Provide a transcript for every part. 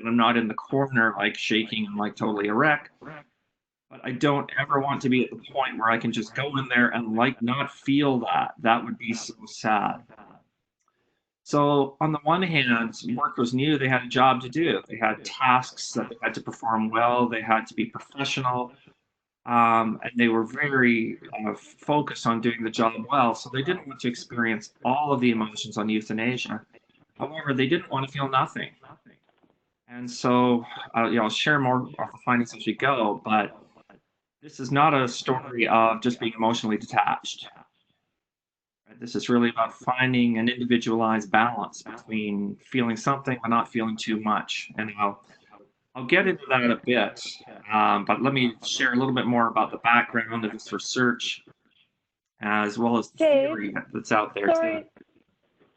and I'm not in the corner like shaking and like totally erect. But I don't ever want to be at the point where I can just go in there and like not feel that. That would be so sad. So on the one hand, workers knew they had a job to do. They had tasks that they had to perform well. They had to be professional, and they were very focused on doing the job well. So they didn't want to experience all of the emotions on euthanasia. However, they didn't want to feel nothing. And so, I'll share more of the findings as we go, but this is not a story of just being emotionally detached. Right? This is really about finding an individualized balance between feeling something but not feeling too much. And I'll get into that a bit, but let me share a little bit more about the background of this research, as well as the Dave, theory that's out there too.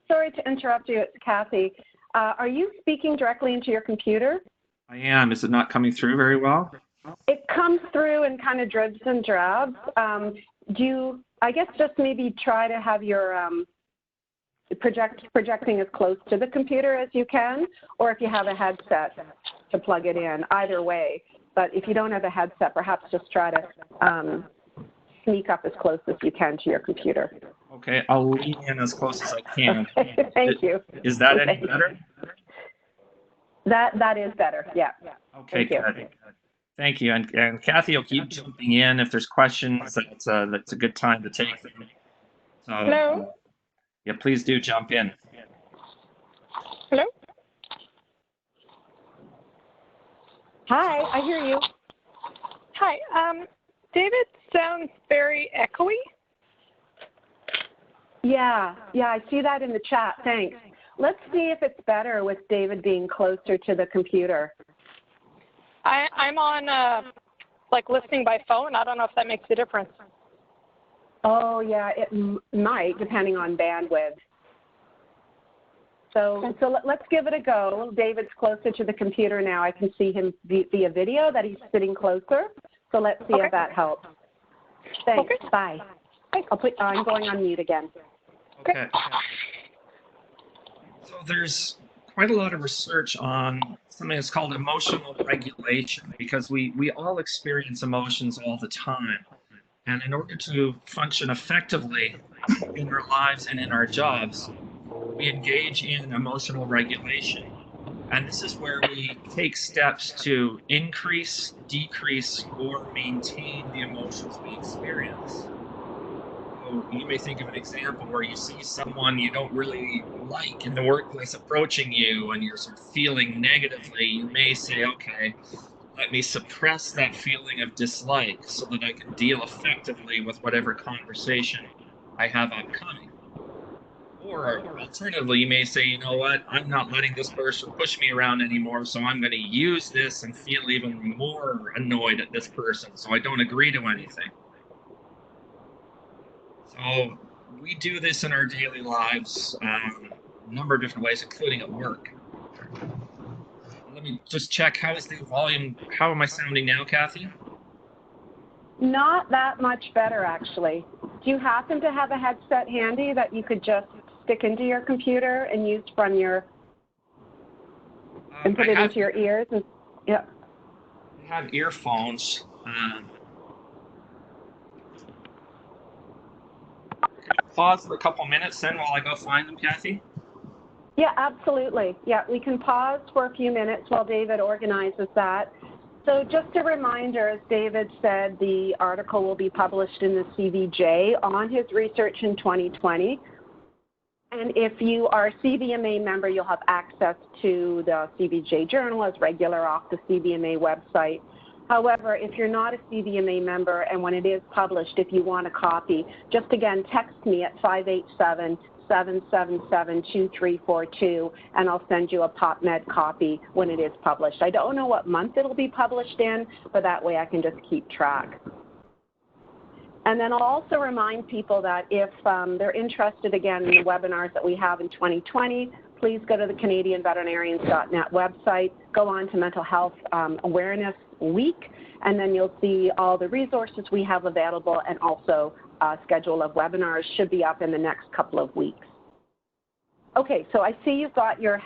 Sorry to interrupt you, it's Kathy. Are you speaking directly into your computer? I am. Is it not coming through very well? It comes through in kind of dribs and drabs. I guess just maybe try to have your projecting as close to the computer as you can, or if you have a headset to plug it in, either way. But if you don't have a headset, perhaps just try to sneak up as close as you can to your computer. Okay, I'll lean in as close as I can. Okay, thank you. Is that any better? That is better, yeah. Okay, good. Thank you. And Kathy will keep jumping in if there's questions. That's a good time to take them. So, Hello? Yeah, please do jump in. Hello? Hi, I hear you. Hi. David sounds very echoey. Yeah, I see that in the chat. Thanks. Let's see if it's better with David being closer to the computer. I'm on like listening by phone. I don't know if that makes a difference. Oh yeah, it might depending on bandwidth. So let's give it a go. David's closer to the computer now. I can see him via video that he's sitting closer. So let's see if that helps. Thanks. Okay. Bye. I'm going on mute again. Okay. So there's quite a lot of research on something that's called emotional regulation, because we all experience emotions all the time. And in order to function effectively in our lives and in our jobs, we engage in emotional regulation. And this is where we take steps to increase, decrease, or maintain the emotions we experience. So you may think of an example where you see someone you don't really like in the workplace approaching you and you're sort of feeling negatively. You may say, okay, let me suppress that feeling of dislike so that I can deal effectively with whatever conversation I have upcoming. Or alternatively, you may say, you know what, I'm not letting this person push me around anymore, so I'm going to use this and feel even more annoyed at this person, so I don't agree to anything. So we do this in our daily lives a number of different ways, including at work. Let me just check, how is the volume, how am I sounding now, Kathy? Not that much better, actually. Do you happen to have a headset handy that you could just stick into your computer and use from your, and put it into your ears? And, yeah. I have earphones. Pause for a couple minutes then while I go find them, Kathy? Yeah, absolutely. Yeah, we can pause for a few minutes while David organizes that. So just a reminder, as David said, the article will be published in the CVJ on his research in 2020. And if you are a CVMA member, you'll have access to the CVJ journal as regular off the CVMA website. However, if you're not a CVMA member and when it is published, if you want a copy, just again, text me at 587-777-2342 and I'll send you a PopMed copy when it is published. I don't know what month it'll be published in, but that way I can just keep track. And then I'll also remind people that if they're interested again in the webinars that we have in 2020, please go to the CanadianVeterinarians.net website, go on to Mental Health Awareness Week, and then you'll see all the resources we have available, and also a schedule of webinars should be up in the next couple of weeks. Okay, so I see you've got your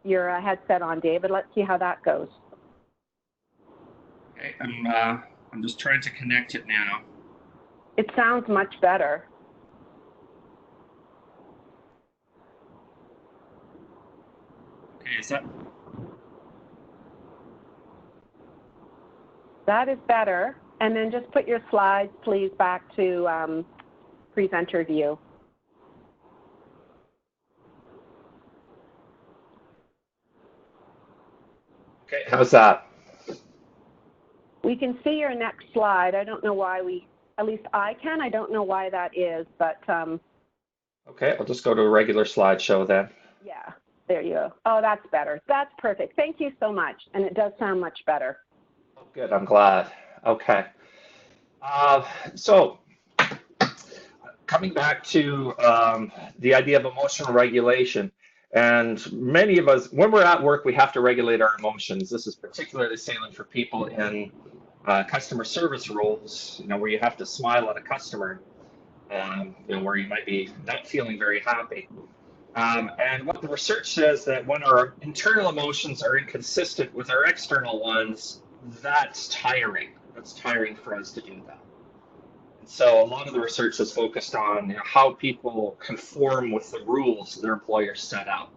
your headset on, David. Let's see how that goes. Okay, I'm just trying to connect it now. It sounds much better. Okay, is that? That is better. And then just put your slides, please, back to presenter view. Okay, how's that? We can see your next slide. I don't know why at least I can. I don't know why that is, but. Okay, I'll just go to a regular slideshow then. Yeah, there you go. Oh, that's better. That's perfect. Thank you so much. And it does sound much better. Oh, good, I'm glad. Okay. So coming back to the idea of emotional regulation, and many of us, when we're at work, we have to regulate our emotions. This is particularly salient for people in customer service roles, where you have to smile at a customer, where you might be not feeling very happy. And what the research says that when our internal emotions are inconsistent with our external ones, that's tiring. That's tiring for us to do that. So a lot of the research is focused on how people conform with the rules their employers set out.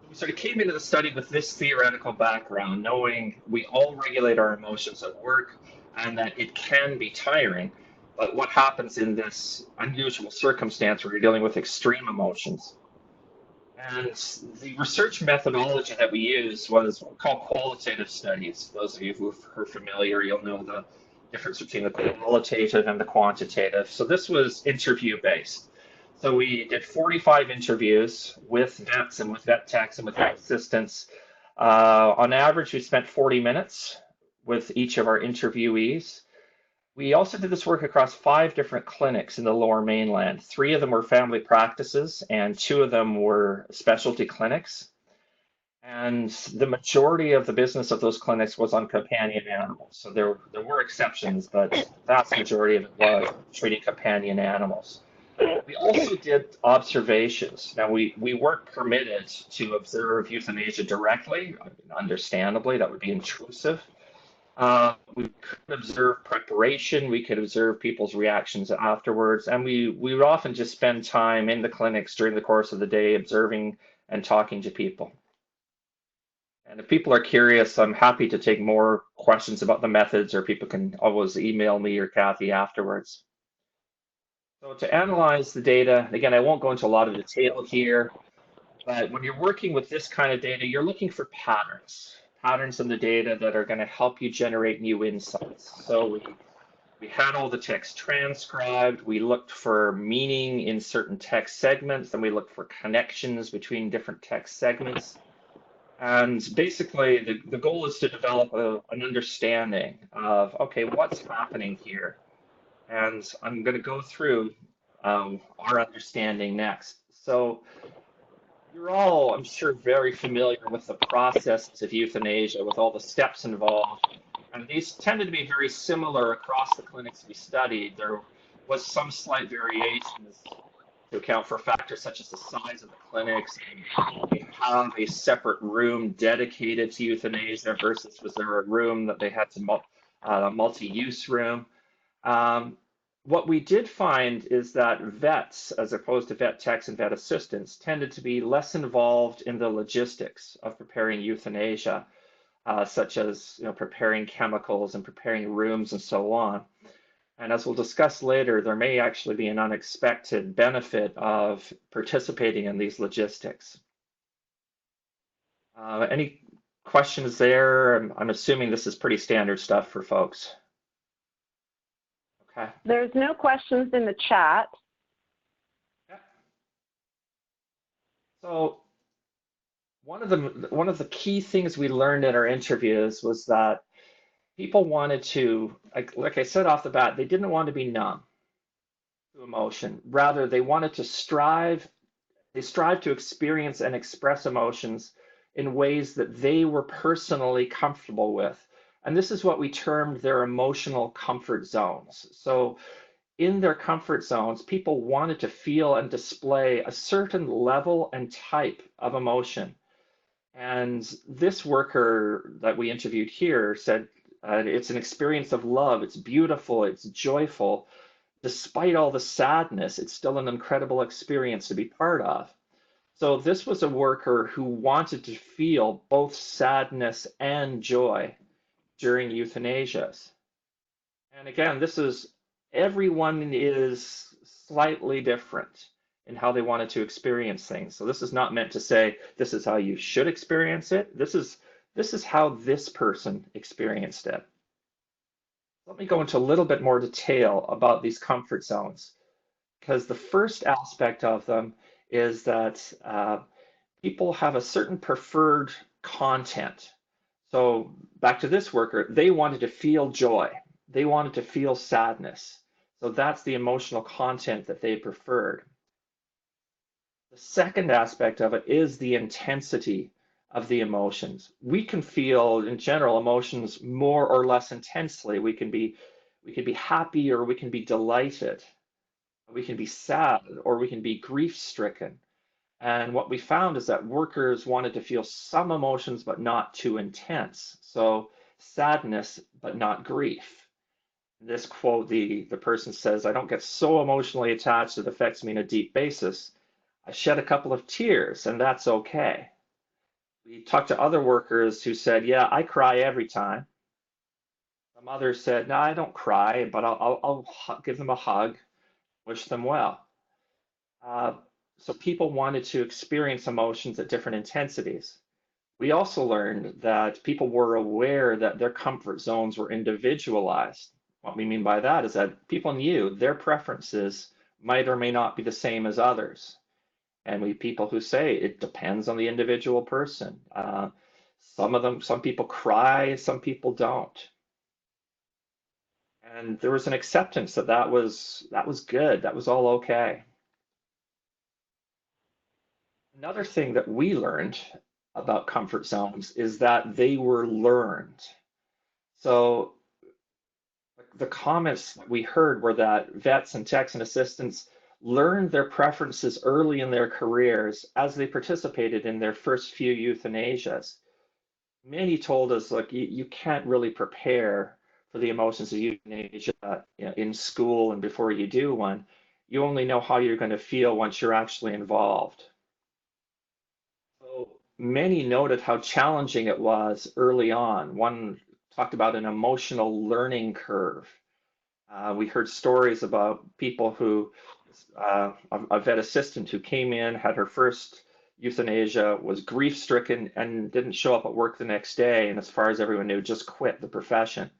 We sort of came into the study with this theoretical background, knowing we all regulate our emotions at work and that it can be tiring. But what happens in this unusual circumstance where you're dealing with extreme emotions? And the research methodology that we used was what we call qualitative studies. Those of you who are familiar, you'll know the difference between the qualitative and the quantitative. So this was interview-based. So we did 45 interviews with vets and with vet techs and with vet assistants. On average, we spent 40 minutes with each of our interviewees. We also did this work across 5 different clinics in the Lower Mainland. 3 of them were family practices and 2 of them were specialty clinics. And the majority of the business of those clinics was on companion animals. So there were exceptions, but the vast majority of it was treating companion animals. We also did observations. Now, we weren't permitted to observe euthanasia directly. Understandably, that would be intrusive. We could observe preparation, we could observe people's reactions afterwards, and we would often just spend time in the clinics during the course of the day observing and talking to people. And if people are curious, I'm happy to take more questions about the methods, or people can always email me or Kathy afterwards. So to analyze the data, again, I won't go into a lot of detail here, but when you're working with this kind of data, you're looking for patterns in the data that are going to help you generate new insights. So we had all the text transcribed, we looked for meaning in certain text segments, and we looked for connections between different text segments. And basically, the goal is to develop an understanding of, okay, what's happening here? And I'm going to go through our understanding next. So you're all, I'm sure, very familiar with the process of euthanasia, with all the steps involved. And these tended to be very similar across the clinics we studied. There was some slight variations to account for factors such as the size of the clinics. They have a separate room dedicated to euthanasia versus was there a room that they had to multi-use room. What we did find is that vets, as opposed to vet techs and vet assistants, tended to be less involved in the logistics of preparing euthanasia, such as preparing chemicals and preparing rooms and so on. And as we'll discuss later, there may actually be an unexpected benefit of participating in these logistics. Any questions there? I'm assuming this is pretty standard stuff for folks. Okay. There's no questions in the chat. Yeah. So one of the key things we learned in our interviews was that people wanted to, like I said off the bat, they didn't want to be numb to emotion. Rather, they wanted to strive to experience and express emotions in ways that they were personally comfortable with. And this is what we termed their emotional comfort zones. So in their comfort zones, people wanted to feel and display a certain level and type of emotion. And this worker that we interviewed here said it's an experience of love. It's beautiful. It's joyful. Despite all the sadness, it's still an incredible experience to be part of. So this was a worker who wanted to feel both sadness and joy during euthanasias. And again, this is everyone is slightly different in how they wanted to experience things. So this is not meant to say this is how you should experience it. This is how this person experienced it. Let me go into a little bit more detail about these comfort zones, because the first aspect of them is that people have a certain preferred content. So back to this worker, they wanted to feel joy. They wanted to feel sadness. So that's the emotional content that they preferred. The second aspect of it is the intensity of the emotions. We can feel, in general, emotions more or less intensely. We can be happy, or we can be delighted. We can be sad, or we can be grief-stricken. And what we found is that workers wanted to feel some emotions, but not too intense. So sadness, but not grief. In this quote, the person says, I don't get so emotionally attached it affects me on a deep basis. I shed a couple of tears, and that's okay. We talked to other workers who said, yeah, I cry every time. Some others said, no, I don't cry, but I'll give them a hug, wish them well. Uh, so people wanted to experience emotions at different intensities. We also learned that people were aware that their comfort zones were individualized. What we mean by that is that people knew their preferences might or may not be the same as others. And we people who say it depends on the individual person. Some people cry, some people don't. And there was an acceptance that that was good, that was all okay. Another thing that we learned about comfort zones is that they were learned. So the comments that we heard were that vets and techs and assistants learned their preferences early in their careers as they participated in their first few euthanasias. Many told us, look, you can't really prepare for the emotions of euthanasia in school and before you do one. You only know how you're going to feel once you're actually involved. So many noted how challenging it was early on. One talked about an emotional learning curve. We heard stories about people who, a vet assistant who came in, had her first euthanasia, was grief stricken, and didn't show up at work the next day. And as far as everyone knew, just quit the profession.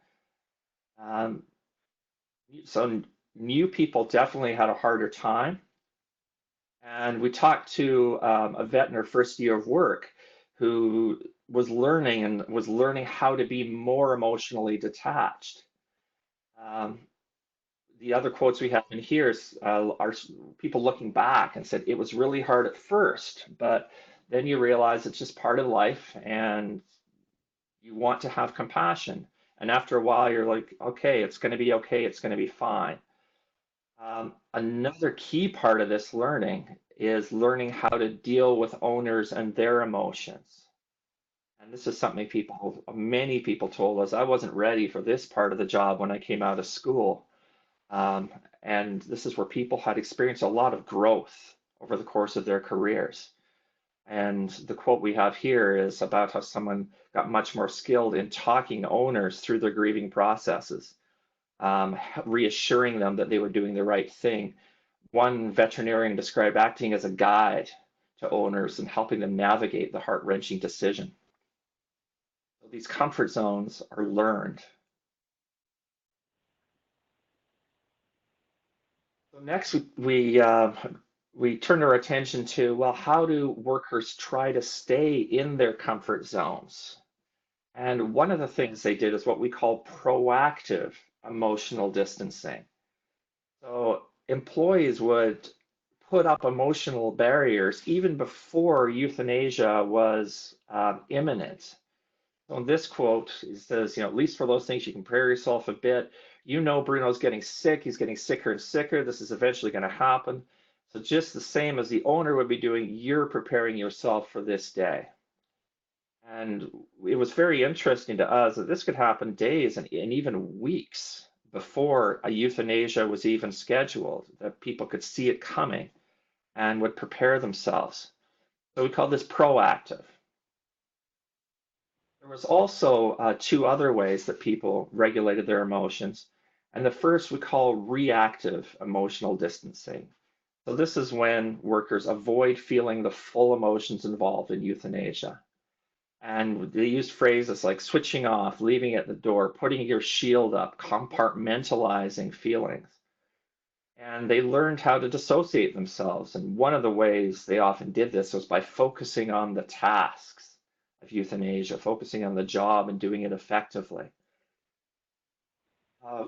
Um, so new people definitely had a harder time. And we talked to a vet in her first year of work who was learning how to be more emotionally detached. Um, the other quotes we have in here are people looking back and said it was really hard at first, but then you realize it's just part of life, and you want to have compassion. And after a while, you're like, okay, it's going to be okay, it's going to be fine. Another key part of this learning is learning how to deal with owners and their emotions. And this is something many people told us, I wasn't ready for this part of the job when I came out of school. Um, and this is where people had experienced a lot of growth over the course of their careers. And the quote we have here is about how someone got much more skilled in talking owners through their grieving processes, reassuring them that they were doing the right thing. One veterinarian described acting as a guide to owners and helping them navigate the heart-wrenching decision. So these comfort zones are learned. So next, we turn our attention to, well, how do workers try to stay in their comfort zones? And one of the things they did is what we call proactive emotional distancing. So employees would put up emotional barriers even before euthanasia was imminent. So in this quote, it says, at least for those things, you can prepare yourself a bit. Bruno's getting sick. He's getting sicker and sicker. This is eventually going to happen. So just the same as the owner would be doing, you're preparing yourself for this day. And it was very interesting to us that this could happen days and even weeks before a euthanasia was even scheduled, that people could see it coming and would prepare themselves. So we call this proactive. There was also two other ways that people regulated their emotions. And the first we call reactive emotional distancing. So this is when workers avoid feeling the full emotions involved in euthanasia. And they used phrases like switching off, leaving at the door, putting your shield up, compartmentalizing feelings. And they learned how to dissociate themselves. And one of the ways they often did this was by focusing on the tasks of euthanasia, focusing on the job and doing it effectively. Uh,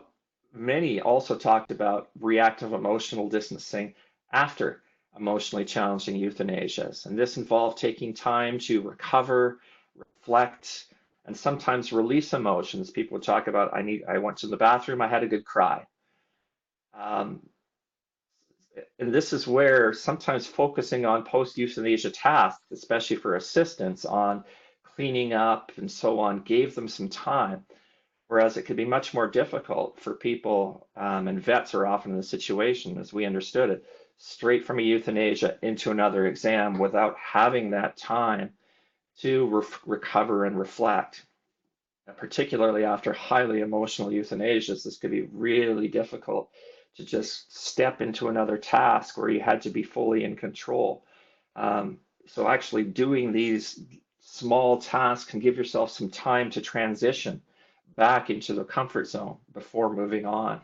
Many also talked about reactive emotional distancing after emotionally challenging euthanasias. And this involved taking time to recover, reflect, and sometimes release emotions. People would talk about, I went to the bathroom, I had a good cry. Um, and this is where sometimes focusing on post-euthanasia tasks, especially for assistants on cleaning up and so on, gave them some time. Whereas it could be much more difficult for people, and vets are often in the situation, as we understood it, straight from a euthanasia into another exam without having that time to recover and reflect. Particularly after highly emotional euthanasias, this could be really difficult to just step into another task where you had to be fully in control. So actually doing these small tasks can give yourself some time to transition back into the comfort zone before moving on.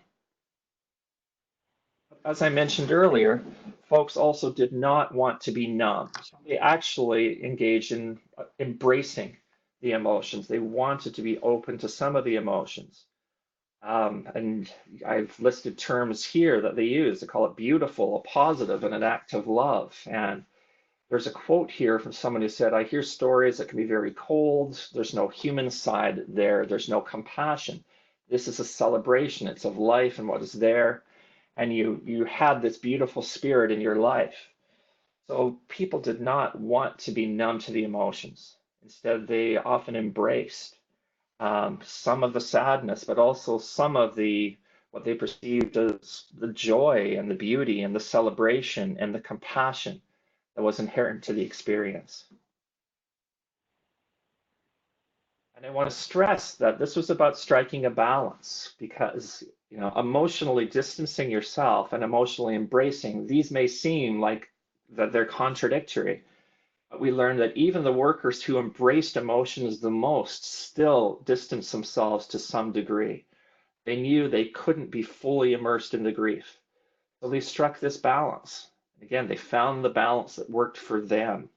As I mentioned earlier, folks also did not want to be numb. They actually engaged in embracing the emotions. They wanted to be open to some of the emotions. And I've listed terms here that they use. They call it beautiful, a positive, and an act of love. And there's a quote here from someone who said, I hear stories that can be very cold. There's no human side there. There's no compassion. This is a celebration. It's of life and what is there. And you had this beautiful spirit in your life. So people did not want to be numb to the emotions. Instead, they often embraced some of the sadness, but also some of the what they perceived as the joy and the beauty and the celebration and the compassion that was inherent to the experience. And I want to stress that this was about striking a balance because, emotionally distancing yourself and emotionally embracing, these may seem like that they're contradictory, but we learned that even the workers who embraced emotions the most still distanced themselves to some degree. They knew they couldn't be fully immersed in the grief. So they struck this balance. Again, they found the balance that worked for them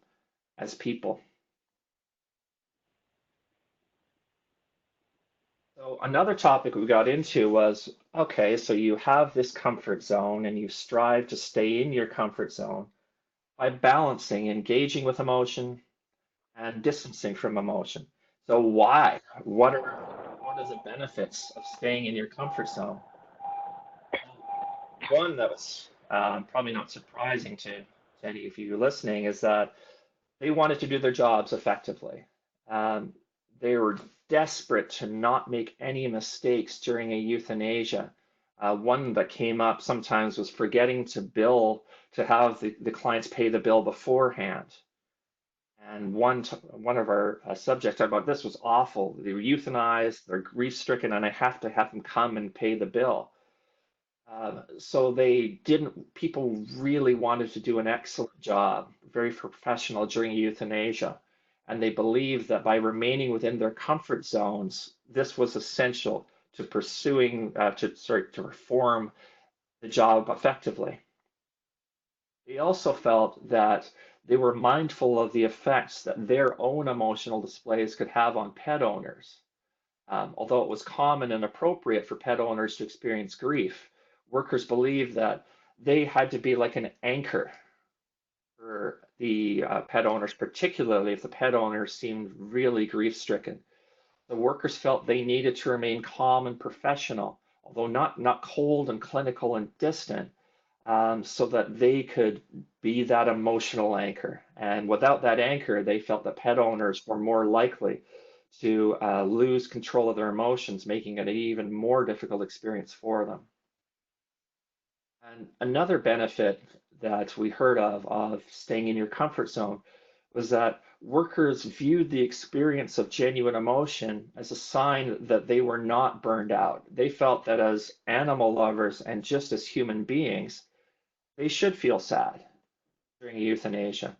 as people. So another topic we got into was, okay, so you have this comfort zone and you strive to stay in your comfort zone by balancing engaging with emotion and distancing from emotion. So why? What are the benefits of staying in your comfort zone? One that was probably not surprising to any of you listening is that they wanted to do their jobs effectively. Um, they were desperate to not make any mistakes during a euthanasia. One that came up sometimes was forgetting to bill, to have the clients pay the bill beforehand. And one of our subjects talked about this was awful. They were euthanized, they're grief stricken, and I have to have them come and pay the bill. So people really wanted to do an excellent job, very professional during euthanasia. And they believed that by remaining within their comfort zones, this was essential to to perform the job effectively. They also felt that they were mindful of the effects that their own emotional displays could have on pet owners. Although it was common and appropriate for pet owners to experience grief, workers believed that they had to be like an anchor for the pet owners, particularly if the pet owners seemed really grief stricken. The workers felt they needed to remain calm and professional, although not cold and clinical and distant. so that they could be that emotional anchor. And without that anchor, they felt that pet owners were more likely to lose control of their emotions, making it an even more difficult experience for them. And another benefit that we heard of staying in your comfort zone was that workers viewed the experience of genuine emotion as a sign that they were not burned out. They felt that as animal lovers and just as human beings, they should feel sad during euthanasia.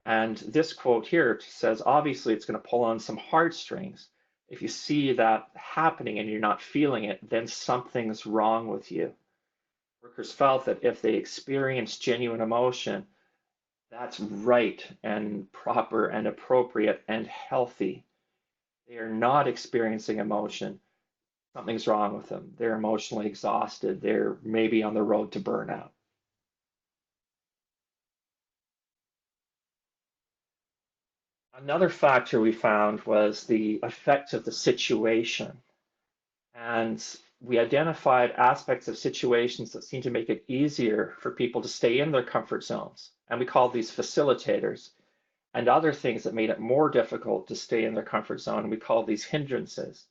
And this quote here says, obviously, it's going to pull on some heartstrings. If you see that happening and you're not feeling it, then something's wrong with you. Workers felt that if they experienced genuine emotion, that's right and proper and appropriate and healthy. They are not experiencing emotion. Something's wrong with them. They're emotionally exhausted. They're maybe on the road to burnout. Another factor we found was the effect of the situation. And we identified aspects of situations that seem to make it easier for people to stay in their comfort zones. And we called these facilitators, and other things that made it more difficult to stay in their comfort zone. And we call these hindrances.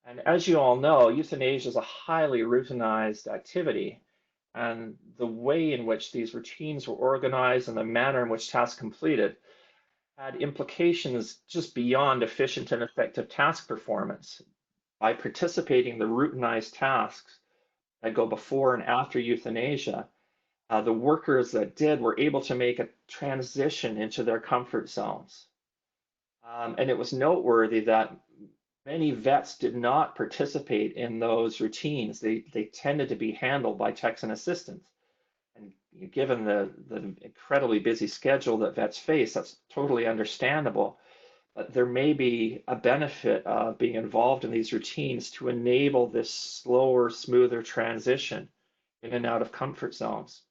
And as you all know, euthanasia is a highly routinized activity. And the way in which these routines were organized and the manner in which tasks completed had implications just beyond efficient and effective task performance. By participating in the routinized tasks that go before and after euthanasia, the workers that did were able to make a transition into their comfort zones. And it was noteworthy that many vets did not participate in those routines. They tended to be handled by techs and assistants. And given the incredibly busy schedule that vets face, that's totally understandable. But there may be a benefit of being involved in these routines to enable this slower, smoother transition in and out of comfort zones.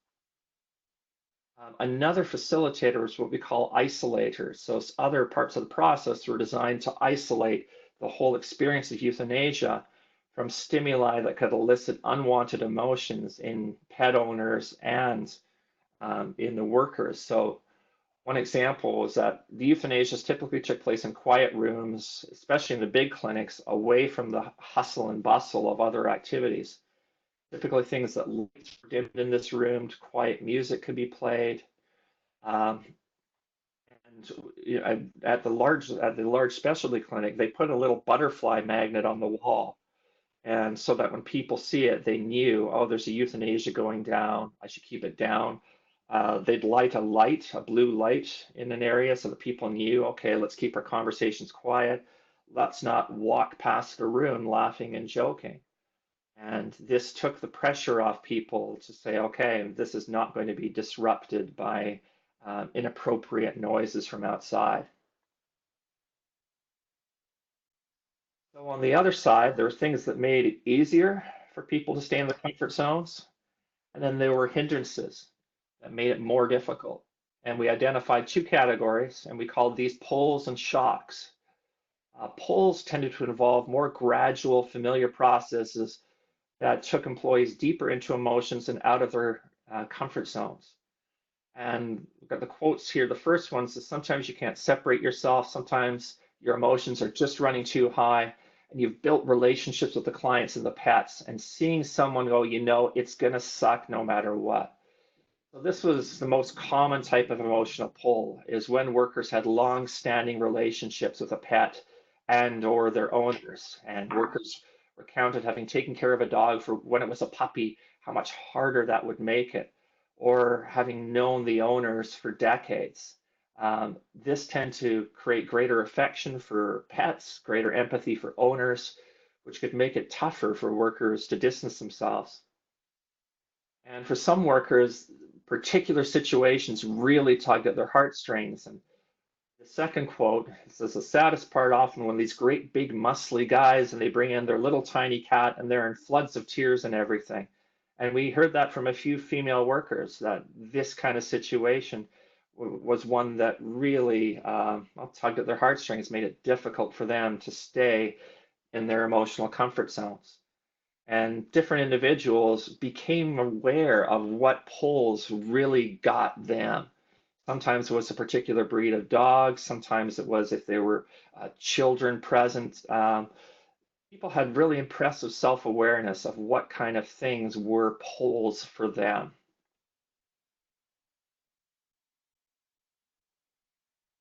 Another facilitator is what we call isolators. So other parts of the process were designed to isolate the whole experience of euthanasia from stimuli that could elicit unwanted emotions in pet owners and in the workers. So one example is that the euthanasias typically took place in quiet rooms, especially in the big clinics, away from the hustle and bustle of other activities. Typically things that lights were dimmed in this room, quiet music could be played. And you know, at the large specialty clinic, they put a little butterfly magnet on the wall. And so that when people see it, they knew, oh, there's a euthanasia going down. I should keep it down. They'd light a blue light in an area so that people knew, okay, let's keep our conversations quiet. Let's not walk past the room laughing and joking. And this took the pressure off people to say, okay, this is not going to be disrupted by inappropriate noises from outside. So on the other side, there were things that made it easier for people to stay in the comfort zones. And then there were hindrances that made it more difficult. And we identified two categories, and we called these pulls and shocks. Pulls tended to involve more gradual, familiar processes that took employees deeper into emotions and out of their comfort zones. And we've got the quotes here. The first one is sometimes you can't separate yourself. Sometimes your emotions are just running too high. And you've built relationships with the clients and the pets. And seeing someone go, you know, it's going to suck no matter what. So this was the most common type of emotional pull, is when workers had long-standing relationships with a pet and or their owners. And workers recounted having taken care of a dog for when it was a puppy, how much harder that would make it, or having known the owners for decades. This tends to create greater affection for pets, greater empathy for owners, which could make it tougher for workers to distance themselves. And for some workers, particular situations really tugged at their heartstrings. And the second quote says, the saddest part often when these great big muscly guys and they bring in their little tiny cat and they're in floods of tears and everything. And we heard that from a few female workers, that this kind of situation was one that really tugged at their heartstrings, made it difficult for them to stay in their emotional comfort zones. And different individuals became aware of what pulls really got them. Sometimes it was a particular breed of dog. Sometimes it was if there were children present. People had really impressive self-awareness of what kind of things were pulls for them.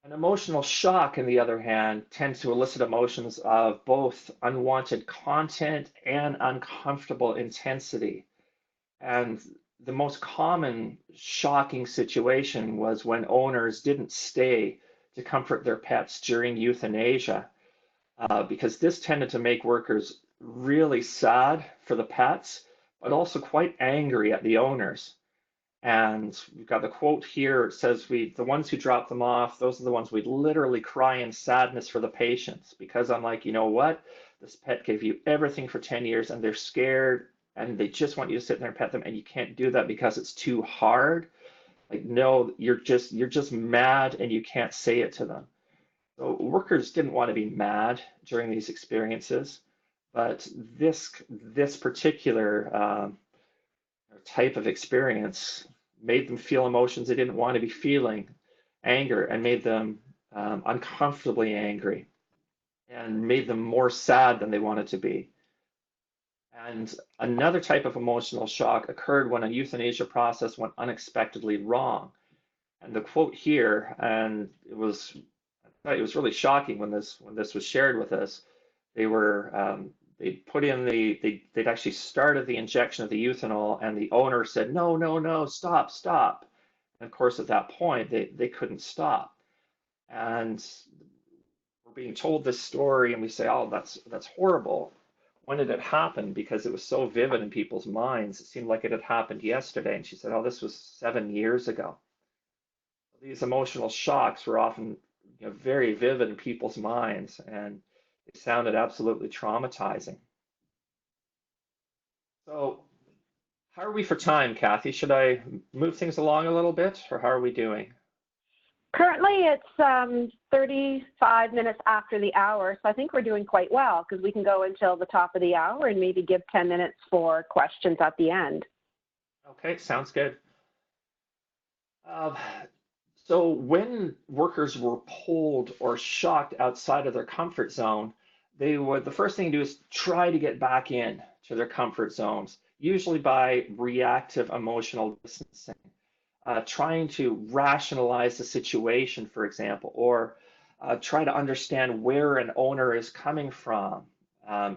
An emotional shock, on the other hand, tends to elicit emotions of both unwanted content and uncomfortable intensity. And the most common shocking situation was when owners didn't stay to comfort their pets during euthanasia, because this tended to make workers really sad for the pets, but also quite angry at the owners. And we've got the quote here. It says, the ones who drop them off, those are the ones we'd literally cry in sadness for the patients, because I'm like, you know what? This pet gave you everything for 10 years and they're scared and they just want you to sit there and pet them, and you can't do that because it's too hard. Like, no, you're just mad and you can't say it to them. So workers didn't want to be mad during these experiences, but this particular type of experience made them feel emotions they didn't want to be feeling, anger, and made them uncomfortably angry, and made them more sad than they wanted to be. And another type of emotional shock occurred when a euthanasia process went unexpectedly wrong. And the quote here, and it was really shocking when this was shared with us. They'd put in they'd actually started the injection of the euthanol, and the owner said, no, no, no, stop, stop. And of course, at that point, they couldn't stop. And we're being told this story, and we say, oh, that's horrible. When did it happen? Because it was so vivid in people's minds. It seemed like it had happened yesterday. And she said, oh, this was 7 years ago. These emotional shocks were often, very vivid in people's minds, and it sounded absolutely traumatizing. So, how are we for time, Kathy? Should I move things along a little bit, or how are we doing? Currently, it's 35 minutes after the hour, so I think we're doing quite well because we can go until the top of the hour and maybe give 10 minutes for questions at the end. Okay, sounds good. Uh, so when workers were pulled or shocked outside of their comfort zone, the first thing to do is try to get back in to their comfort zones, usually by reactive emotional distancing, trying to rationalize the situation, for example, or try to understand where an owner is coming from.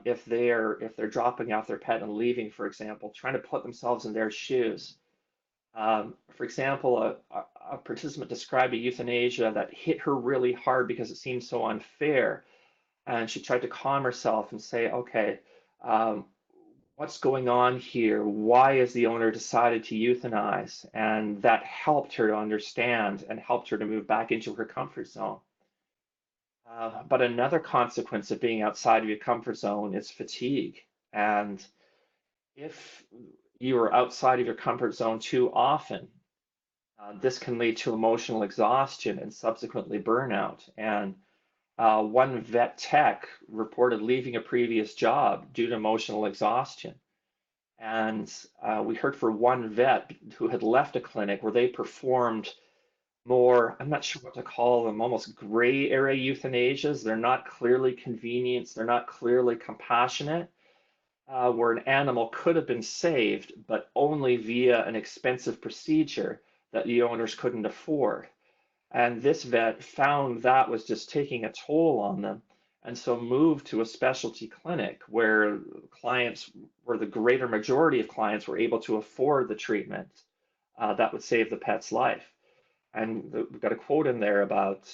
If they're dropping off their pet and leaving, for example, trying to put themselves in their shoes. For example, a participant described a euthanasia that hit her really hard because it seemed so unfair. And she tried to calm herself and say, okay, um, what's going on here? Why has the owner decided to euthanize? And that helped her to understand and helped her to move back into her comfort zone. But another consequence of being outside of your comfort zone is fatigue. And if you are outside of your comfort zone too often, this can lead to emotional exhaustion and subsequently burnout. And one vet tech reported leaving a previous job due to emotional exhaustion. And we heard for one vet who had left a clinic where they performed more, I'm not sure what to call them, almost gray area euthanasias. They're not clearly convenient, they're not clearly compassionate, where an animal could have been saved, but only via an expensive procedure that the owners couldn't afford. And this vet found that was just taking a toll on them, and so moved to a specialty clinic where the greater majority of clients were able to afford the treatment that would save the pet's life. And we've got a quote in there about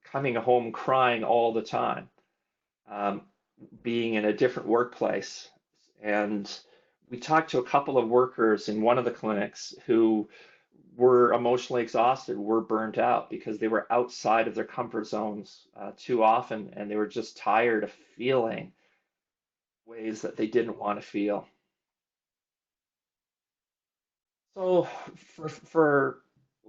coming home crying all the time, um, being in a different workplace. And we talked to a couple of workers in one of the clinics who were emotionally exhausted, were burnt out because they were outside of their comfort zones too often, and they were just tired of feeling ways that they didn't want to feel. So for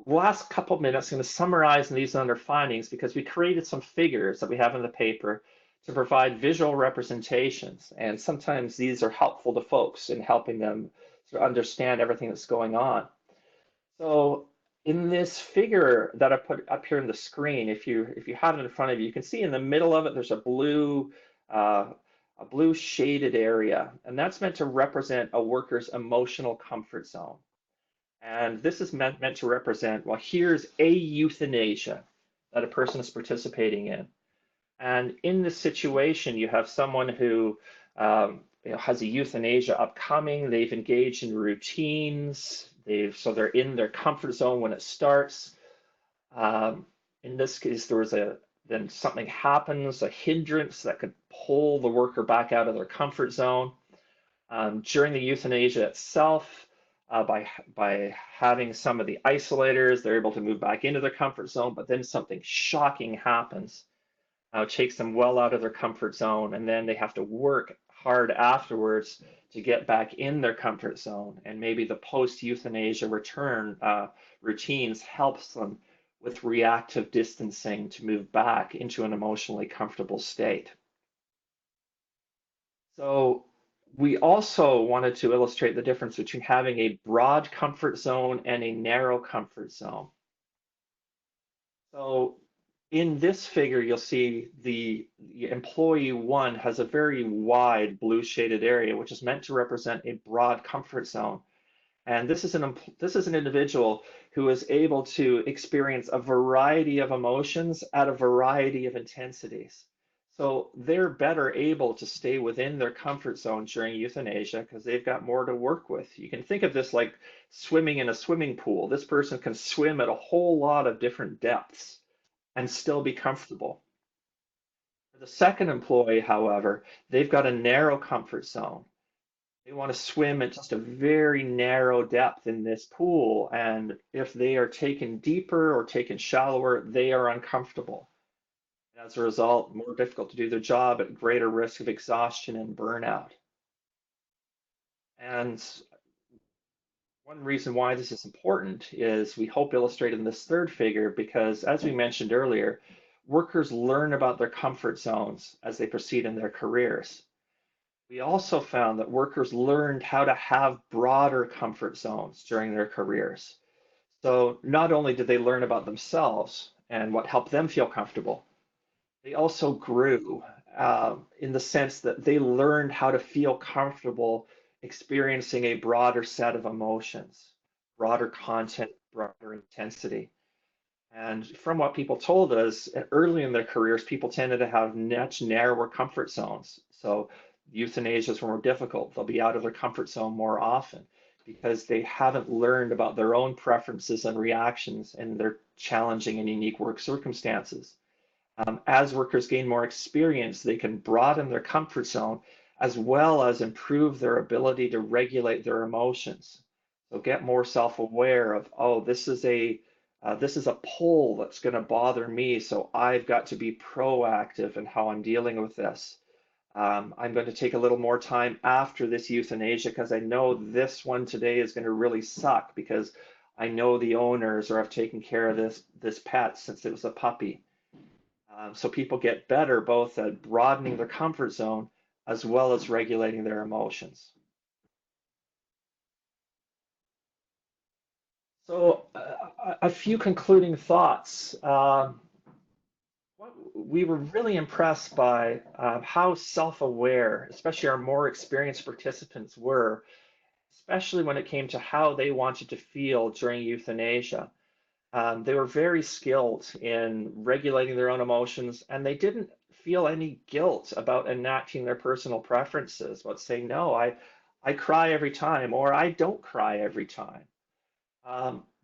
the last couple of minutes, I'm going to summarize these under findings because we created some figures that we have in the paper to provide visual representations. And sometimes these are helpful to folks in helping them to understand everything that's going on. So in this figure that I put up here on the screen, if you have it in front of you, you can see in the middle of it, there's a blue shaded area, and that's meant to represent a worker's emotional comfort zone. And this is meant to represent, well, here's a euthanasia that a person is participating in. And in this situation, you have someone who has a euthanasia upcoming. They've engaged in routines. So they're in their comfort zone when it starts. In this case, then something happens, a hindrance that could pull the worker back out of their comfort zone. During the euthanasia itself, by having some of the isolators, they're able to move back into their comfort zone, but then something shocking happens. Takes them well out of their comfort zone, and then they have to work hard afterwards to get back in their comfort zone. And maybe the post-euthanasia return routines helps them with reactive distancing to move back into an emotionally comfortable state. So we also wanted to illustrate the difference between having a broad comfort zone and a narrow comfort zone. So in this figure, you'll see the employee one has a very wide blue shaded area, which is meant to represent a broad comfort zone. And this is an individual who is able to experience a variety of emotions at a variety of intensities. So they're better able to stay within their comfort zone during euthanasia because they've got more to work with. You can think of this like swimming in a swimming pool. This person can swim at a whole lot of different depths and still be comfortable. For the second employee, however, they've got a narrow comfort zone. They want to swim at just a very narrow depth in this pool, and if they are taken deeper or taken shallower, they are uncomfortable. As a result, more difficult to do their job, at greater risk of exhaustion and burnout. And one reason why this is important is we hope illustrated in this third figure, because as we mentioned earlier, workers learn about their comfort zones as they proceed in their careers. We also found that workers learned how to have broader comfort zones during their careers. So not only did they learn about themselves and what helped them feel comfortable, they also grew in the sense that they learned how to feel comfortable experiencing a broader set of emotions, broader content, broader intensity. And from what people told us, early in their careers, people tended to have much narrower comfort zones. So euthanasias were more difficult. They'll be out of their comfort zone more often because they haven't learned about their own preferences and reactions in their challenging and unique work circumstances. As workers gain more experience, they can broaden their comfort zone as well as improve their ability to regulate their emotions. So get more self-aware of, oh, this is a pull that's going to bother me, so I've got to be proactive in how I'm dealing with this. I'm going to take a little more time after this euthanasia because I know this one today is going to really suck because I know the owners or I've taken care of this pet since it was a puppy. So people get better both at broadening their comfort zone as well as regulating their emotions. So a few concluding thoughts. We were really impressed by how self-aware, especially our more experienced participants were, especially when it came to how they wanted to feel during euthanasia. They were very skilled in regulating their own emotions, and they didn't feel any guilt about enacting their personal preferences, but saying, no, I cry every time, or I don't cry every time.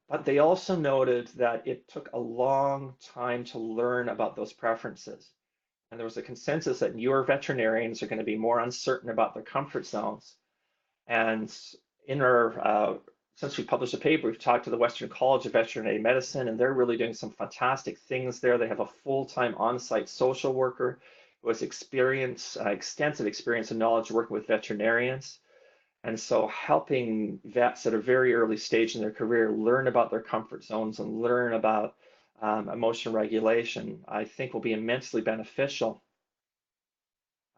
But they also noted that it took a long time to learn about those preferences. And there was a consensus that newer veterinarians are going to be more uncertain about their comfort zones. And in our since we published a paper, we've talked to the Western College of Veterinary Medicine, and they're really doing some fantastic things there. They have a full-time on-site social worker who has extensive experience and knowledge working with veterinarians. And so helping vets at a very early stage in their career learn about their comfort zones and learn about emotion regulation, I think will be immensely beneficial.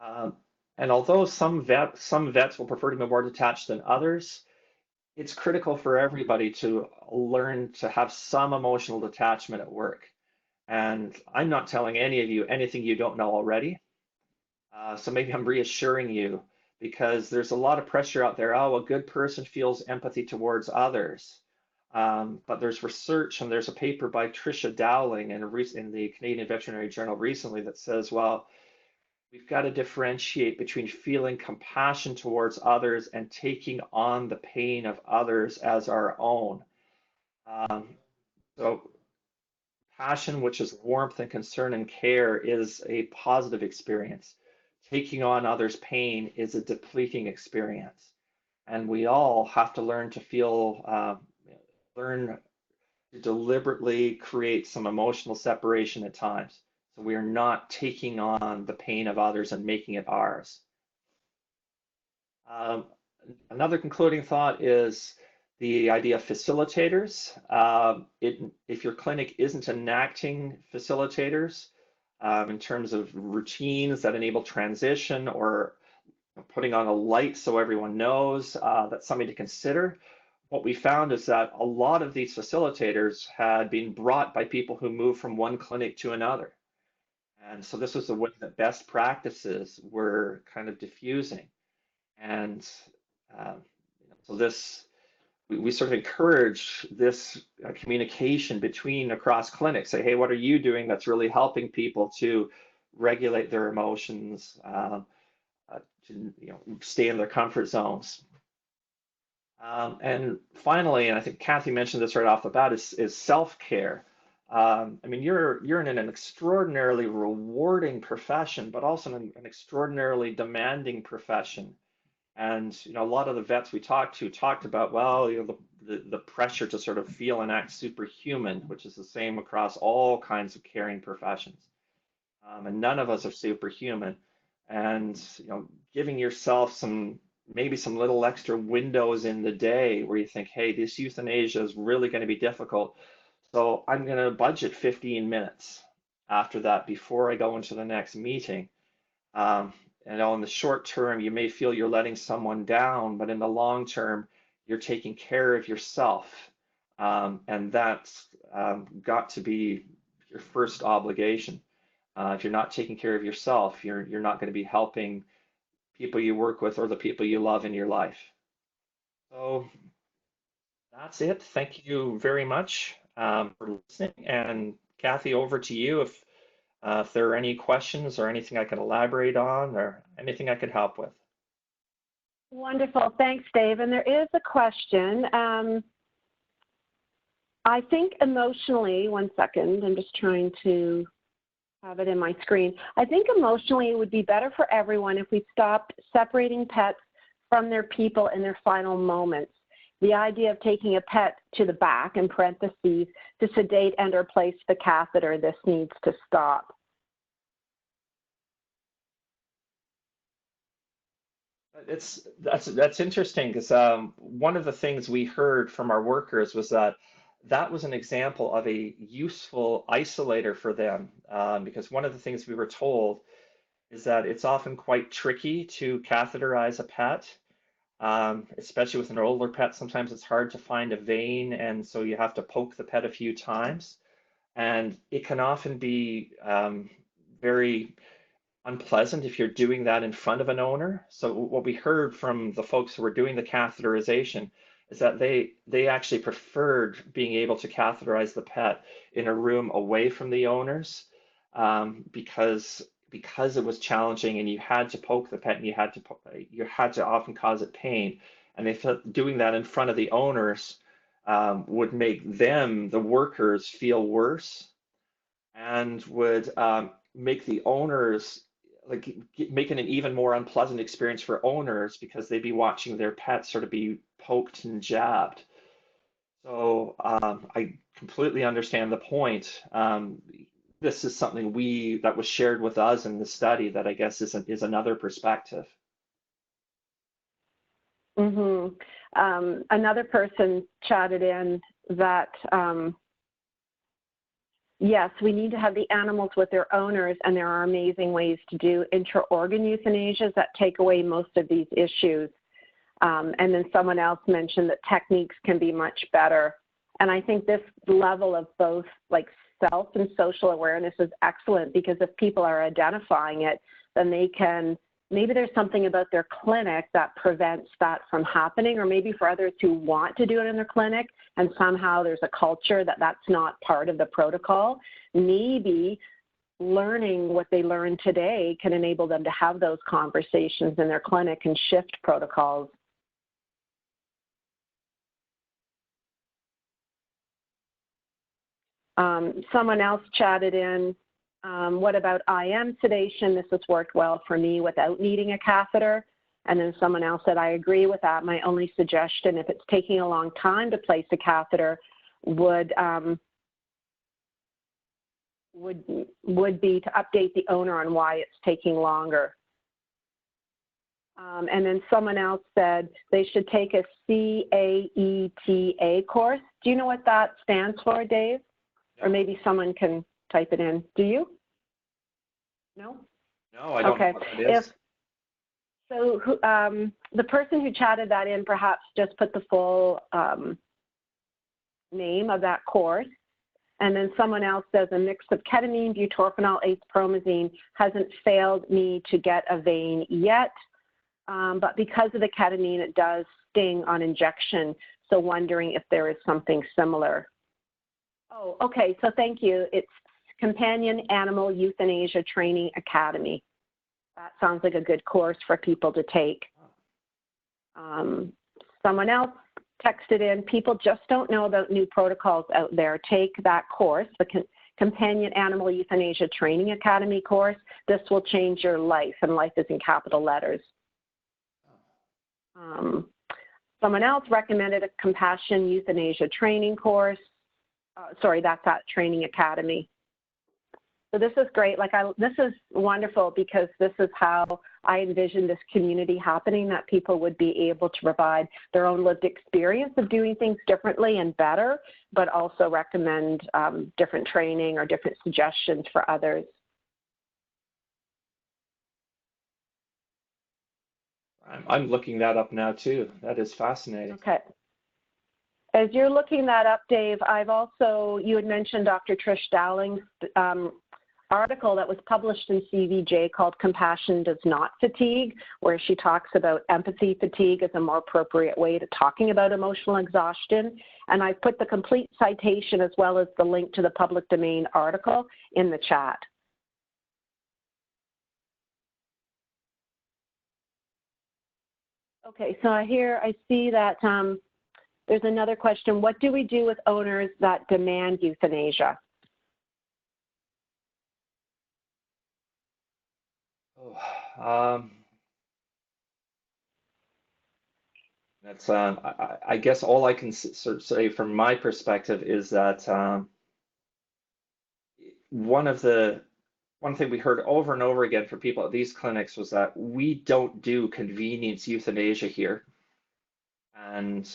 And although some vets will prefer to be more detached than others, it's critical for everybody to learn to have some emotional detachment at work. And I'm not telling any of you anything you don't know already. So maybe I'm reassuring you because there's a lot of pressure out there. Oh, a good person feels empathy towards others. But there's research and there's a paper by Tricia Dowling in the Canadian Veterinary Journal recently that says, well, we've got to differentiate between feeling compassion towards others and taking on the pain of others as our own. So passion, which is warmth and concern and care, is a positive experience. Taking on others' pain is a depleting experience. And we all have to learn to learn to deliberately create some emotional separation at times. So we are not taking on the pain of others and making it ours. Another concluding thought is the idea of facilitators. If your clinic isn't enacting facilitators in terms of routines that enable transition or putting on a light so everyone knows, that's something to consider. What we found is that a lot of these facilitators had been brought by people who moved from one clinic to another. And so this was the way that best practices were kind of diffusing. And so we sort of encourage this communication across clinics. Say, hey, what are you doing that's really helping people to regulate their emotions, to stay in their comfort zones? And finally, and I think Kathy mentioned this right off the bat, is self-care. I mean, you're in an extraordinarily rewarding profession, but also an extraordinarily demanding profession. And a lot of the vets we talked about, well, the pressure to sort of feel and act superhuman, which is the same across all kinds of caring professions. And none of us are superhuman. And giving yourself maybe some little extra windows in the day where you think, hey, this euthanasia is really going to be difficult. So I'm going to budget 15 minutes after that before I go into the next meeting. And in the short term, you may feel you're letting someone down, but in the long term, you're taking care of yourself. And that's got to be your first obligation. If you're not taking care of yourself, you're not going to be helping people you work with or the people you love in your life. So that's it. Thank you very much for listening. And Kathy, over to you if there are any questions or anything I can elaborate on or anything I could help with. Wonderful. Thanks, Dave. And there is a question. I think emotionally, one second, I'm just trying to have it in my screen. I think emotionally it would be better for everyone if we stopped separating pets from their people in their final moments. The idea of taking a pet to the back, in parentheses, to sedate and or place the catheter, this needs to stop. That's interesting because one of the things we heard from our workers was that was an example of a useful isolator for them because one of the things we were told is that it's often quite tricky to catheterize a pet, especially with an older pet. Sometimes it's hard to find a vein, and so you have to poke the pet a few times. And it can often be very unpleasant if you're doing that in front of an owner. So what we heard from the folks who were doing the catheterization is that they actually preferred being able to catheterize the pet in a room away from the owners because it was challenging and you had to poke the pet and you had to often cause it pain. And they felt doing that in front of the owners would make them, the workers, feel worse and would make the owners making an even more unpleasant experience for owners because they'd be watching their pets sort of be poked and jabbed. So I completely understand the point. This is something that was shared with us in the study that I guess is another perspective. Mm-hmm. Another person chatted in that yes, we need to have the animals with their owners, and there are amazing ways to do intra-organ euthanasias that take away most of these issues. And then someone else mentioned that techniques can be much better. And I think this level of both like self and social awareness is excellent, because if people are identifying it, then they can, maybe there's something about their clinic that prevents that from happening, or maybe for others who want to do it in their clinic and somehow there's a culture that that's not part of the protocol. Maybe learning what they learn today can enable them to have those conversations in their clinic and shift protocols. Someone else chatted in, what about IM sedation? This has worked well for me without needing a catheter. And then someone else said, I agree with that. My only suggestion, if it's taking a long time to place a catheter, would be to update the owner on why it's taking longer. And then someone else said they should take a CAETA course. Do you know what that stands for, Dave? Or maybe someone can type it in. Do you? No? No, I don't know what that is. So the person who chatted that in perhaps just put the full name of that course. And then someone else says a mix of ketamine, butorphanol, acepromazine hasn't failed me to get a vein yet. But because of the ketamine, it does sting on injection. So wondering if there is something similar. Oh, okay. So thank you. It's Companion Animal Euthanasia Training Academy. That sounds like a good course for people to take. Someone else texted in, people just don't know about new protocols out there. Take that course, the Companion Animal Euthanasia Training Academy course. This will change your life, and life is in capital letters. Someone else recommended a Compassion Euthanasia Training course. Sorry, that's at Training Academy. So this is great. This is wonderful, because this is how I envision this community happening, that people would be able to provide their own lived experience of doing things differently and better, but also recommend different training or different suggestions for others. I'm looking that up now too. That is fascinating. Okay. As you're looking that up, Dave, you had mentioned Dr. Trish Dowling's article that was published in CVJ called Compassion Does Not Fatigue, where she talks about empathy fatigue as a more appropriate way to talking about emotional exhaustion. And I put the complete citation as well as the link to the public domain article in the chat. Okay, so here I see that there's another question. What do we do with owners that demand euthanasia? That's I guess all I can sort of say from my perspective is that one thing we heard over and over again from people at these clinics was that we don't do convenience euthanasia here, and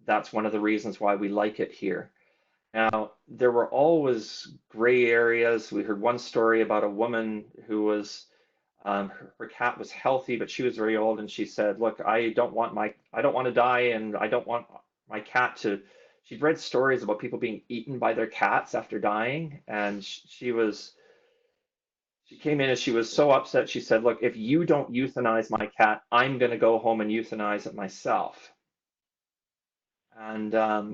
that's one of the reasons why we like it here. Now, there were always gray areas. We heard one story about a woman who was her cat was healthy, but she was very old, and she said, "Look, I don't want to die, and I don't want my cat to." She'd read stories about people being eaten by their cats after dying, and she came in and she was so upset. She said, "Look, if you don't euthanize my cat, I'm going to go home and euthanize it myself." And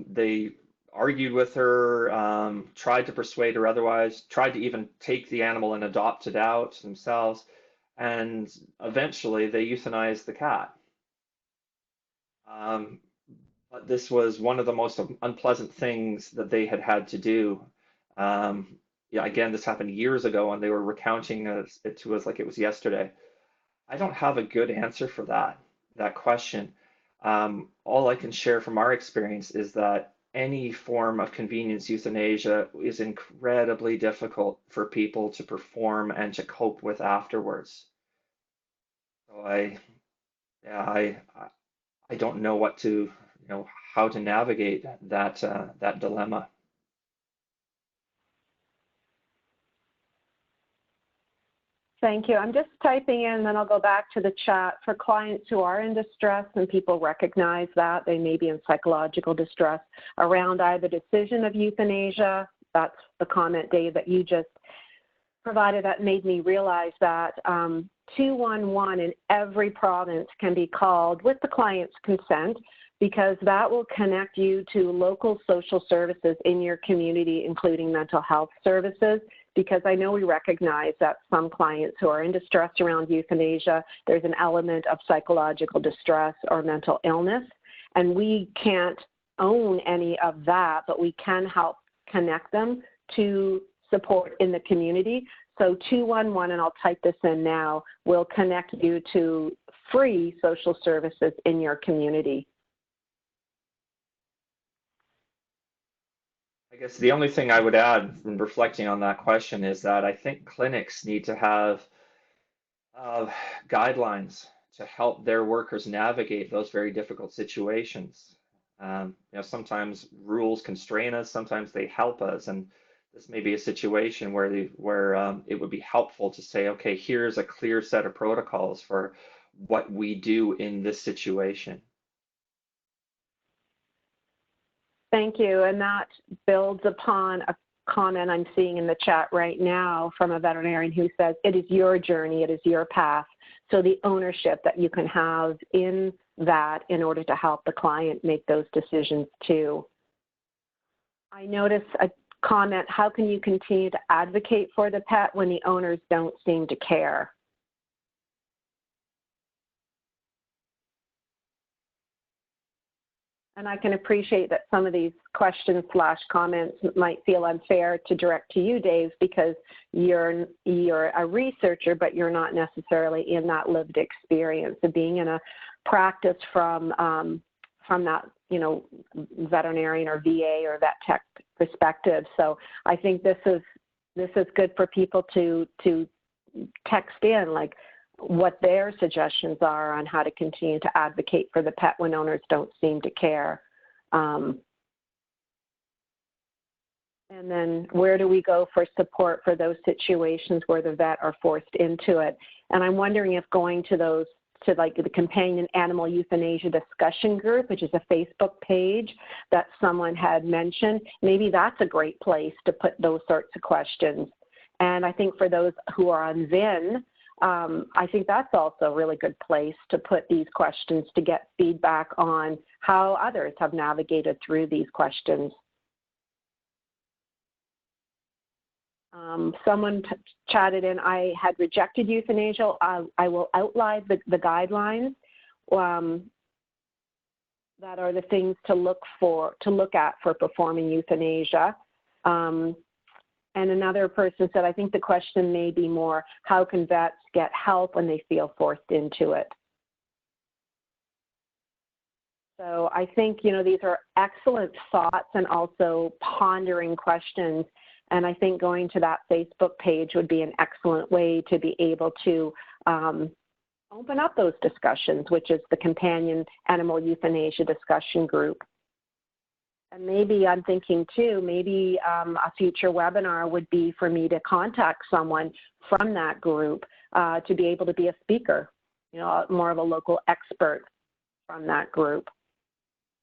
they argued with her, tried to persuade her otherwise, tried to even take the animal and adopt it out themselves. And eventually they euthanized the cat. But this was one of the most unpleasant things that they had to do. Yeah, again, this happened years ago, and they were recounting it to us like it was yesterday. I don't have a good answer for that question. All I can share from our experience is that any form of convenience euthanasia is incredibly difficult for people to perform and to cope with afterwards. So I don't know how to navigate that dilemma. Thank you. I'm just typing in, then I'll go back to the chat. For clients who are in distress and people recognize that they may be in psychological distress around either decision of euthanasia, that's the comment, Dave, that you just provided that made me realize that 211 in every province can be called with the client's consent, because that will connect you to local social services in your community, including mental health services. Because I know we recognize that some clients who are in distress around euthanasia, there's an element of psychological distress or mental illness, and we can't own any of that, but we can help connect them to support in the community. So 211, and I'll type this in now, will connect you to free social services in your community. I guess the only thing I would add from reflecting on that question is that I think clinics need to have guidelines to help their workers navigate those very difficult situations. Sometimes rules constrain us, sometimes they help us, and this may be a situation where it would be helpful to say, okay, here's a clear set of protocols for what we do in this situation. Thank you, and that builds upon a comment I'm seeing in the chat right now from a veterinarian who says, it is your journey, it is your path. So the ownership that you can have in that in order to help the client make those decisions too. I notice a comment, how can you continue to advocate for the pet when the owners don't seem to care? And I can appreciate that some of these questions / comments might feel unfair to direct to you, Dave, because you're a researcher, but you're not necessarily in that lived experience of being in a practice from that, veterinarian or VA or vet tech perspective. So I think this is good for people to text in, like, what their suggestions are on how to continue to advocate for the pet when owners don't seem to care. And then where do we go for support for those situations where the vet are forced into it? And I'm wondering if going to like the Companion Animal Euthanasia Discussion Group, which is a Facebook page that someone had mentioned, maybe that's a great place to put those sorts of questions. And I think for those who are on VIN, I think that's also a really good place to put these questions to get feedback on how others have navigated through these questions. Someone chatted in, I had rejected euthanasia. I will outline the guidelines that are the things to look at for performing euthanasia. And another person said, I think the question may be more, how can vets get help when they feel forced into it? So I think, these are excellent thoughts and also pondering questions. And I think going to that Facebook page would be an excellent way to be able to open up those discussions, which is the Companion Animal Euthanasia Discussion Group. And maybe I'm thinking too, maybe a future webinar would be for me to contact someone from that group to be able to be a speaker, more of a local expert from that group.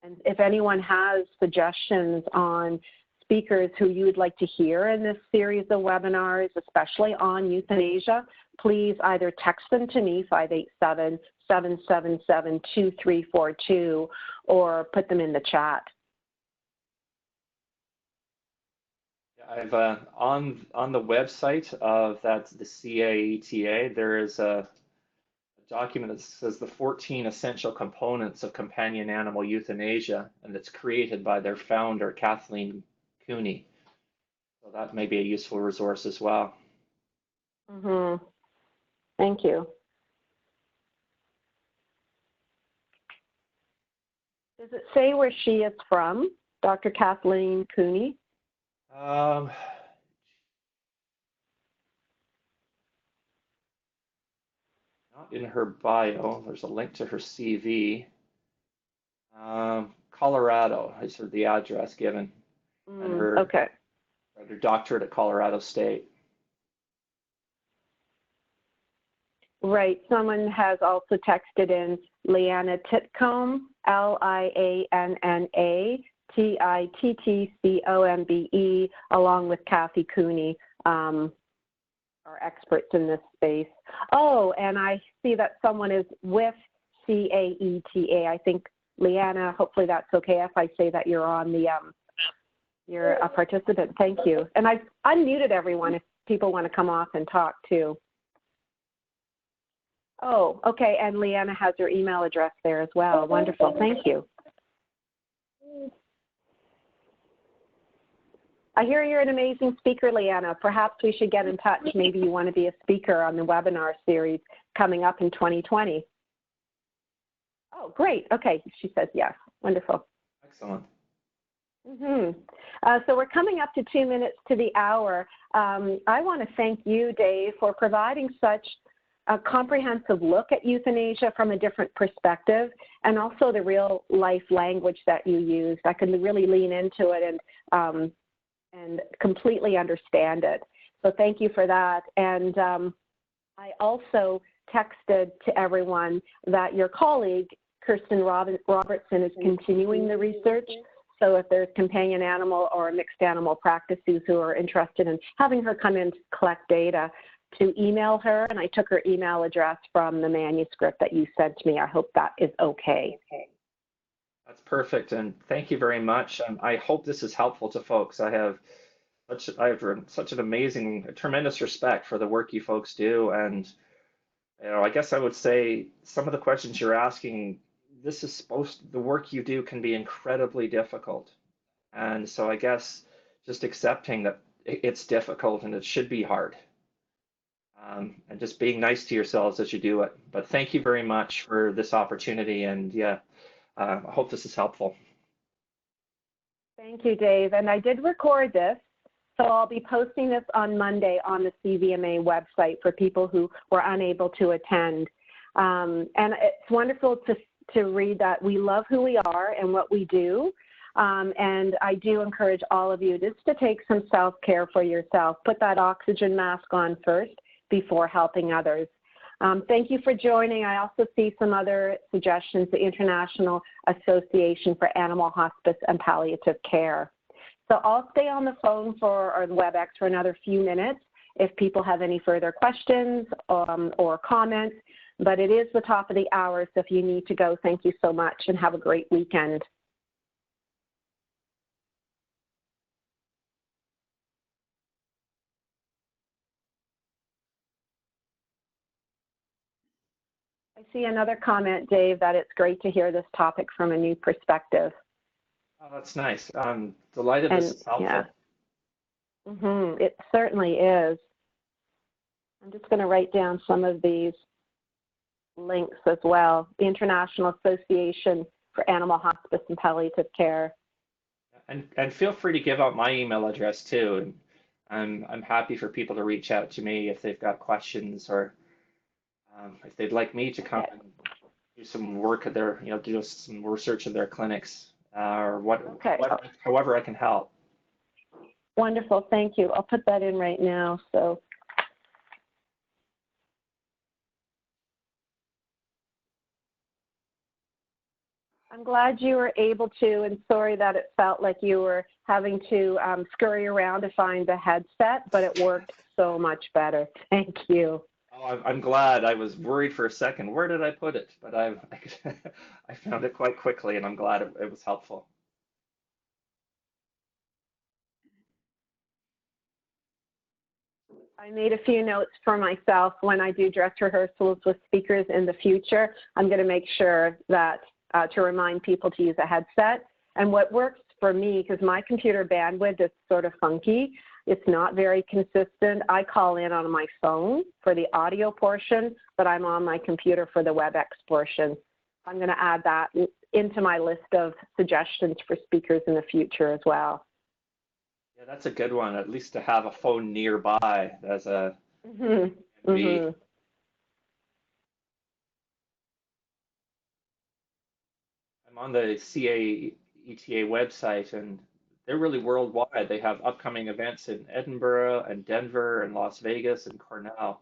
And if anyone has suggestions on speakers who you would like to hear in this series of webinars, especially on euthanasia, please either text them to me, 587-777-2342, or put them in the chat. I've on the website of the CAETA, there is a document that says the 14 essential components of companion animal euthanasia, and it's created by their founder, Kathleen Cooney. So that may be a useful resource as well. Mm-hmm. Thank you. Does it say where she is from, Dr. Kathleen Cooney? Not in her bio. There's a link to her CV. Colorado is the address given. And her doctorate at Colorado State. Right. Someone has also texted in Liana Titcombe, LianaTitcombe, along with Kathy Cooney, are experts in this space. Oh, and I see that someone is with CAETA. I think, Liana, hopefully that's okay if I say that you're on the, you're a participant. Thank you. And I've unmuted everyone if people want to come off and talk too. Oh, okay, and Leanna has your email address there as well. Wonderful, thank you. I hear you're an amazing speaker, Leanna. Perhaps we should get in touch. Maybe you want to be a speaker on the webinar series coming up in 2020. Oh, great, okay, she says yes. Wonderful. Excellent. So we're coming up to 2 minutes to the hour. I want to thank you, Dave, for providing such a comprehensive look at euthanasia from a different perspective, and also the real life language that you used. I could really lean into it and completely understand it. So thank you for that. And I also texted to everyone that your colleague, Kirsten Robertson, is continuing the research. So if there's companion animal or mixed animal practices who are interested in having her come in to collect data, to email her, and I took her email address from the manuscript that you sent to me. I hope that is okay. That's perfect, and thank you very much. I hope this is helpful to folks. I have such an amazing, tremendous respect for the work you folks do, and I guess I would say some of the questions you're asking, the work you do can be incredibly difficult, and so I guess just accepting that it's difficult and it should be hard. And just being nice to yourselves as you do it. But thank you very much for this opportunity, and yeah, I hope this is helpful. Thank you, Dave. And I did record this, so I'll be posting this on Monday on the CVMA website for people who were unable to attend. And it's wonderful to read that we love who we are and what we do. And I do encourage all of you just to take some self-care for yourself. Put that oxygen mask on first before helping others. Thank you for joining. I also see some other suggestions, the International Association for Animal Hospice and Palliative Care. So I'll stay on the phone or the WebEx for another few minutes if people have any further questions or comments, but it is the top of the hour, so if you need to go, thank you so much and have a great weekend. I see another comment, Dave, that it's great to hear this topic from a new perspective. Oh, that's nice. I'm delighted this is helpful. Yeah. It certainly is. I'm just going to write down some of these links as well. The International Association for Animal Hospice and Palliative Care. And feel free to give out my email address too. And I'm happy for people to reach out to me if they've got questions or if they'd like me to come and do some work at their, do some research in their clinics or however I can help. Wonderful, thank you. I'll put that in right now. So. I'm glad you were able to, and sorry that it felt like you were having to scurry around to find the headset, but it worked so much better. Thank you. Oh, I'm glad. I was worried for a second. Where did I put it? But I found it quite quickly, and I'm glad it was helpful. I made a few notes for myself when I do dress rehearsals with speakers in the future. I'm going to make sure that to remind people to use a headset. And what works for me, because my computer bandwidth is sort of funky, it's not very consistent. I call in on my phone for the audio portion, but I'm on my computer for the WebEx portion. I'm going to add that into my list of suggestions for speakers in the future as well. Yeah, that's a good one, at least to have a phone nearby as a I'm on the CAETA website, and they're really worldwide. They have upcoming events in Edinburgh and Denver and Las Vegas and Cornell.